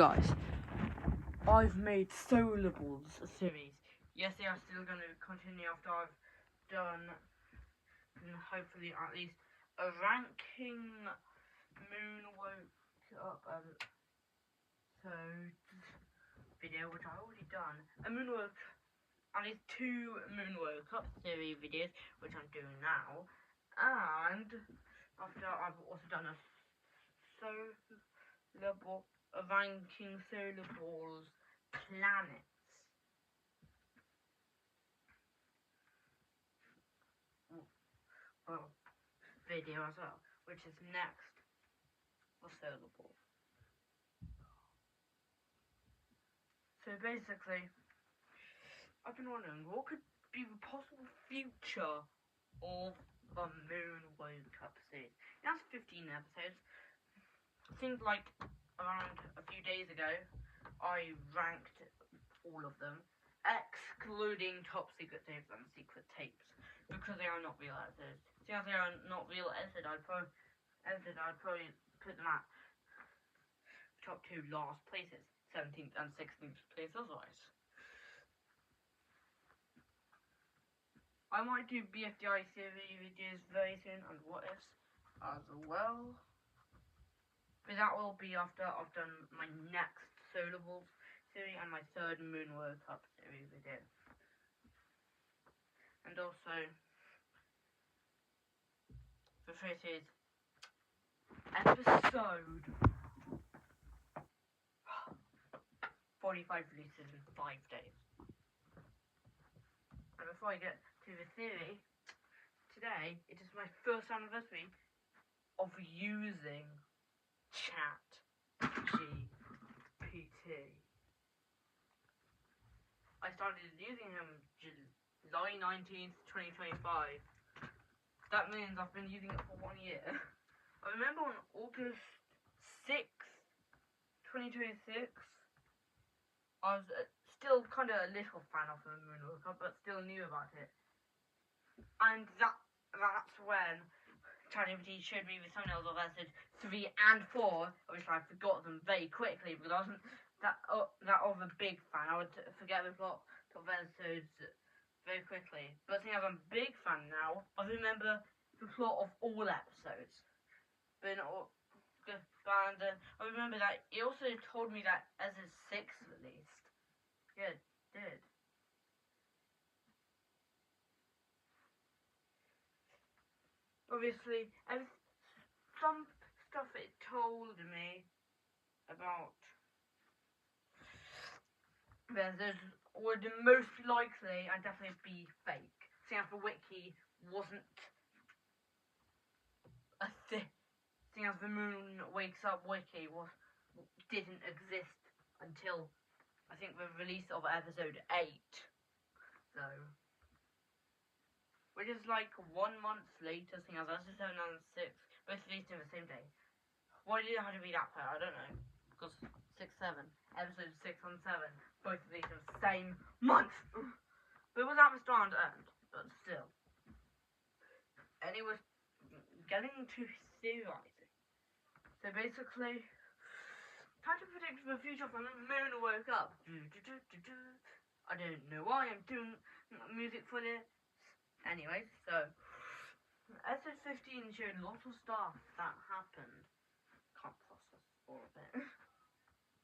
Guys, I've made Solar Balls series. Yes, they are still going to continue after I've done, hopefully at least, a ranking Moonwoke Up video, which I've already done. At least 2 Moonwoke Up series videos, which I'm doing now. And after I've also done a ranking Solar Balls planets video as well, which is next for Solar Ball. So basically, I've been wondering what could be the possible future of the Moonwoke Up series. That's 15 episodes. I think like around a few days ago, I ranked all of them, excluding Top Secret Tapes and Secret Tapes, because they are not real episodes. Since they are not real episodes, I'd probably put them at top 2 last places, 17th and 16th place otherwise. I might do BFDI series videos very soon and what ifs as well. But that will be after I've done my next Solar Balls series and my 3rd Moonwoke Up series video. And also, the first is episode 45 releases in 5 days. And before I get to the theory, today it is my 1st anniversary of using ChatGPT. I started using him July 19th, 2025. That means I've been using it for 1 year. I remember on August 6th, 2026, I was still kind of a little fan of the Moonwoke Up, but still knew about it. And that's when ChatGPT showed me the thumbnails of episode 3 and 4, which I forgot them very quickly because I wasn't that of a big fan. I would forget the plot of episodes very quickly. But seeing as I'm a big fan now, I remember the plot of all episodes. I remember that it also told me that episode 6 released. Yeah, it did. Obviously, some stuff it told me about there's would most likely and definitely be fake. Seeing as the wiki wasn't a thing. Seeing as the Moon Wakes Up wiki didn't exist until I think the release of episode 8. So, which is like 1 month later, seeing as episode 7 and 6 both released on the same day. Why did it have to be that fair? I don't know. Because 6, 7, episode 6 and 7 both released in the same month. But it was at the start and end. But still. And it was getting to theorizing. So basically, trying to predict the future from the Moonwoke Up. I don't know why I'm doing music for this. Anyway, so episode 15 showed lots of stuff that happened. Can't process all of it.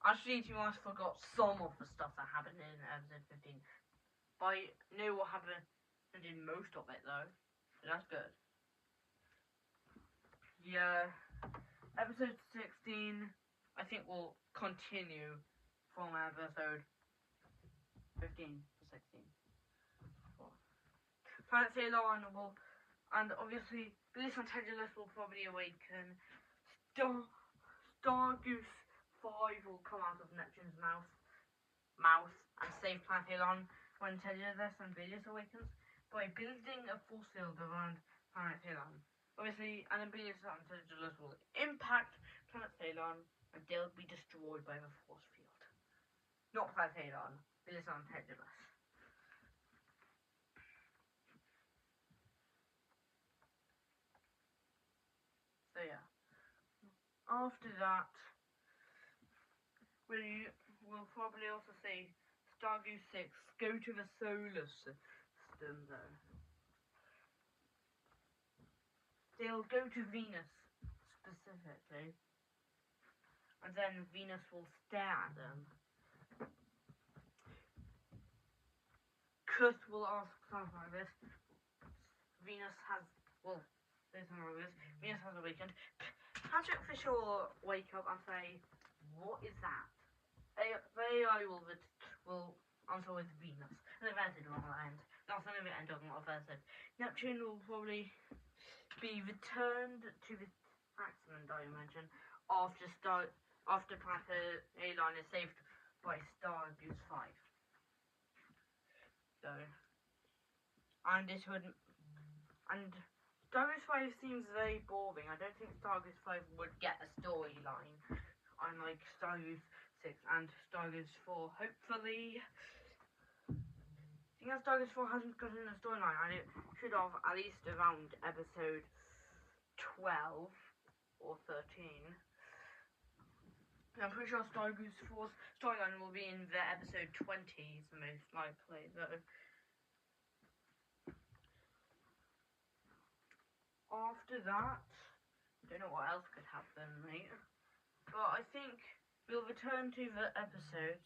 Actually, to be honest, I forgot some of the stuff that happened in episode 15. But I know what happened in most of it though. So that's good. Yeah, episode 16 I think will continue from episode 15 to 16. Planet Sailor and obviously Bliss and Tedulus will probably awaken. Stargoose 5 will come out of Neptune's mouth and save Planet Sailor when Tedulus and Bliss awakens by building a force field around Planet Sailor. Obviously, and then Bliss and Tedulus will impact Planet Sailor and they'll be destroyed by the force field. Not Planet Sailor, Bliss and Tedulus. So yeah. After that, We'll probably also say Stargoose 6 go to the solar system though. They'll go to Venus specifically, and then Venus will stare at them. Kurt will ask something like this. Venus has awakened. Patrick Fisher will wake up and say, "What is that?" The AI will answer with Venus, and the episode will end. That's the end of the episode. Neptune will probably be returned to the Taxman dimension after Planet A-Line is saved by Stargoose 5. So, and Stargoose 5 seems very boring. I don't think Stargoose 5 would get a storyline, unlike Stargoose 6 and Stargoose 4. Hopefully, seeing as Stargoose 4 hasn't gotten a storyline, and it should have at least around episode 12 or 13. I'm pretty sure Stargoose 4's storyline will be in the episode 20s, most likely, though. After that, don't know what else could happen, mate. But I think we'll return to the episodes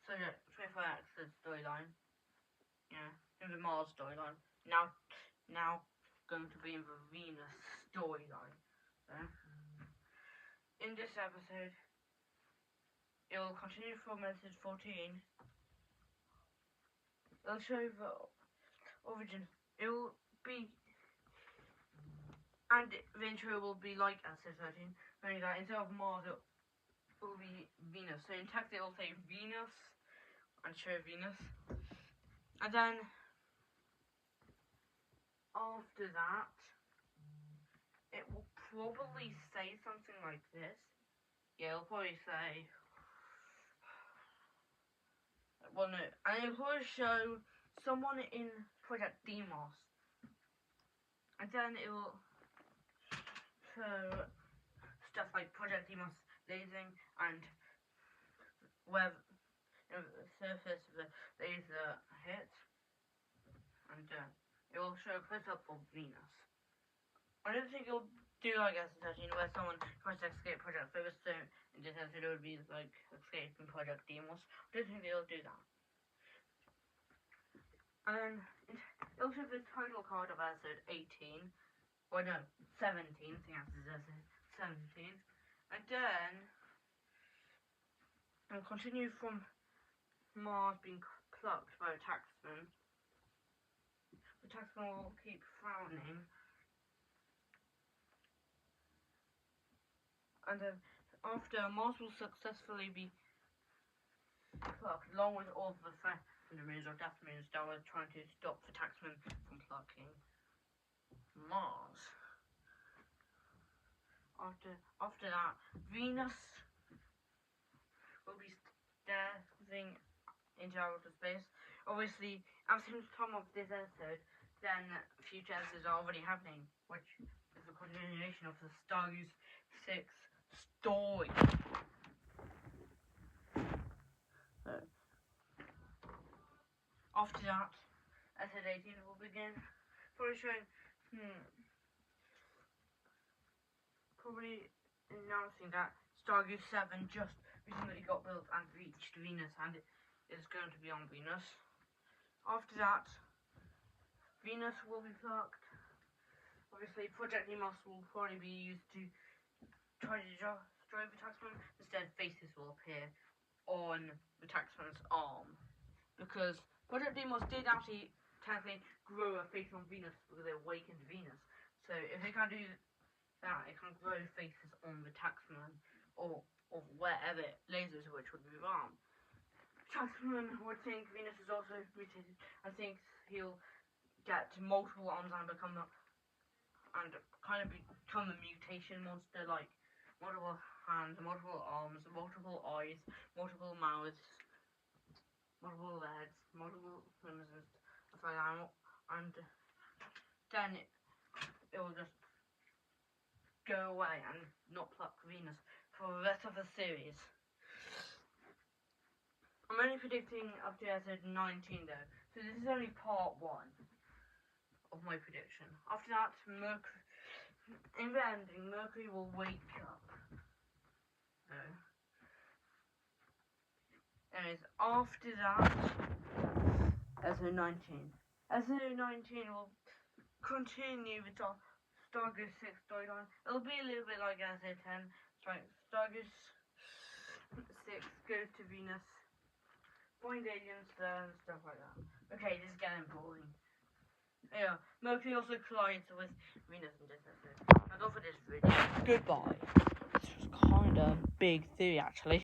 so yeah, 24X's storyline. Yeah, in the Mars storyline. Now going to be in the Venus storyline. So, in this episode, it will continue from episode 14. It'll show the origin. It will be, and the intro will be like episode 13, only that instead of Mars, it will be Venus. So in text, it will say Venus and show Venus, and then after that, it will probably say something like this. Yeah, it'll probably say, well, no, and it'll probably show someone in Project Deimos, and then it will show stuff like Project Deimos lasing and where the surface of the laser hits, and it will show a close-up of Venus. I don't think it'll do like S13 where someone tries to escape Project Silverstone. In this episode, it would be like escaping Project Deimos. I don't think they'll do that. And then it'll show the title card of episode 18. Well, no, 17. I think that's episode 17. And then it'll continue from Mars being plucked by a taxman. The taxman will keep frowning. And then after, Mars will successfully be plucked, along with all the Thundermoons or Deathmoons that were trying to stop the taxman from plucking Mars. After that, Venus will be staring into outer space. Obviously, at the time of this episode, then future episodes are already happening, which is a continuation of the Stargoose 6 story. After that, episode 18 will begin, probably showing, probably announcing that Stargoose 7 just recently got built and reached Venus, and it is going to be on Venus. After that, Venus will be plucked. Obviously, Project Deimos will probably be used to try to destroy the taxman. Instead, faces will appear on the taxman's arm, because Project Deimos did actually technically grow a face on Venus because they awakened Venus. So if they can't do that, it can grow faces on the taxman or wherever it lasers, which would be wrong. Taxman would think Venus is also mutated and thinks he'll get multiple arms and become a mutation monster, like multiple hands, multiple arms, multiple eyes, multiple mouths, multiple legs, multiple limbs, and stuff like that. And then will just go away and not pluck Venus for the rest of the series. I'm only predicting up to episode 19 though, so this is only part 1 of my prediction. After that, Mercury, in the ending, Mercury will wake up. Anyways, after that, episode 19. Episode 19 will continue with Stargate 6 storyline. It'll be a little bit like episode 10. Stargate 6 goes to Venus, find aliens there and stuff like that. Okay, this is getting boring. Yeah, Mercury also collides with Venus in this episode. That's all for this video. Goodbye. This was kinda big theory actually.